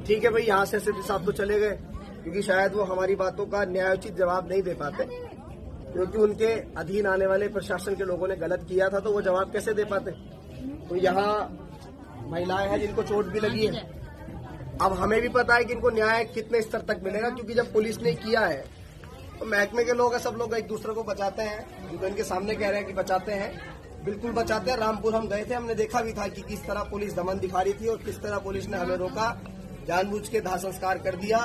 ठीक है भाई, यहाँ से एसएसपी साहब तो चले गए क्योंकि शायद वो हमारी बातों का न्यायोचित जवाब नहीं दे पाते, क्योंकि उनके अधीन आने वाले प्रशासन के लोगों ने गलत किया था तो वो जवाब कैसे दे पाते। तो यहाँ महिलाएं हैं जिनको चोट भी लगी है। अब हमें भी पता है कि इनको न्याय कितने स्तर तक मिलेगा, क्योंकि जब पुलिस ने किया है तो महकमे के लोग हैं, सब लोग एक दूसरे को बचाते हैं। जो इनके सामने कह रहे हैं कि बचाते हैं, बिल्कुल बचाते हैं। रामपुर हम गए थे, हमने देखा भी था कि किस तरह पुलिस दमन दिखा रही थी और किस तरह पुलिस ने हमें रोका, जानबूझ के दाह संस्कार कर दिया।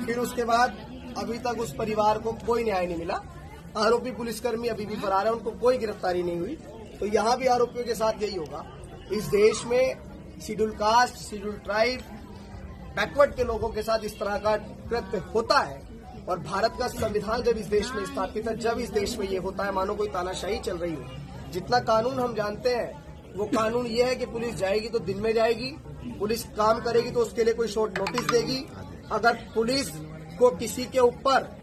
फिर उसके बाद अभी तक उस परिवार को कोई न्याय नहीं मिला। आरोपी पुलिसकर्मी अभी भी फरार है, उनको कोई गिरफ्तारी नहीं हुई। तो यहाँ भी आरोपियों के साथ यही होगा। इस देश में schedule caste, schedule tribe, backward के लोगों के साथ इस तरह का कृत्य होता है। और भारत का संविधान जब इस देश में स्थापित है, जब इस देश में ये होता है मानो कोई तानाशाही चल रही हो। जितना कानून हम जानते हैं वो कानून ये है कि पुलिस जाएगी तो दिन में जाएगी, पुलिस काम करेगी तो उसके लिए कोई शॉर्ट नोटिस देगी। अगर पुलिस को किसी के ऊपर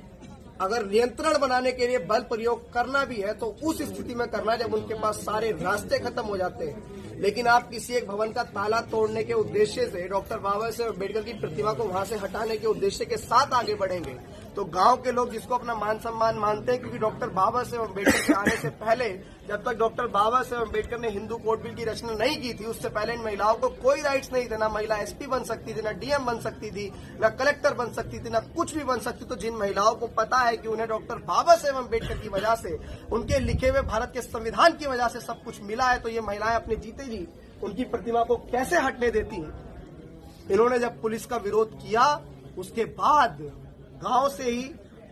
अगर नियंत्रण बनाने के लिए बल प्रयोग करना भी है तो उस स्थिति में करना जब उनके पास सारे रास्ते खत्म हो जाते हैं। लेकिन आप किसी एक भवन का ताला तोड़ने के उद्देश्य से, डॉक्टर बाबा साहेब अम्बेडकर की प्रतिमा को वहां से हटाने के उद्देश्य के साथ आगे बढ़ेंगे तो गांव के लोग जिसको अपना मान सम्मान मानते हैं, क्योंकि डॉक्टर बाबा साहेब अम्बेडकर के आने से पहले, जब तक डॉक्टर बाबा साहेब अम्बेडकर ने हिंदू कोड बिल की रचना नहीं की थी, उससे पहले इन महिलाओं को कोई राइट्स नहीं थे। ना महिला एसपी बन सकती थी, ना डीएम बन सकती थी, ना कलेक्टर बन सकती थी, ना कुछ भी बन सकती। तो जिन महिलाओं को पता है कि उन्हें डॉक्टर बाबा साहेब अम्बेडकर की वजह से, उनके लिखे हुए भारत के संविधान की वजह से सब कुछ मिला है, तो ये महिलाएं अपने जीते जी उनकी प्रतिमा को कैसे हटने देती हैं। इन्होंने जब पुलिस का विरोध किया उसके बाद गांव से ही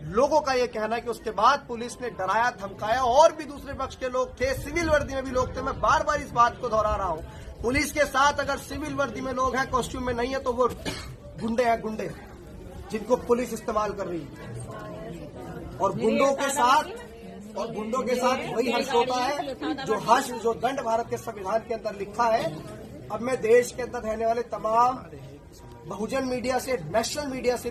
लोगों का यह कहना है कि उसके बाद पुलिस ने डराया धमकाया, और भी दूसरे पक्ष के लोग थे, सिविल वर्दी में भी लोग थे। मैं बार बार इस बात को दोहरा रहा हूं, पुलिस के साथ अगर सिविल वर्दी में लोग हैं, कॉस्ट्यूम में नहीं है, तो वो गुंडे हैं, गुंडे जिनको पुलिस इस्तेमाल कर रही है। और गुंडों के साथ वही हर्ष होता है जो दंड भारत के संविधान के अंदर लिखा है। अब मैं देश के अंदर रहने वाले तमाम बहुजन मीडिया से, नेशनल मीडिया से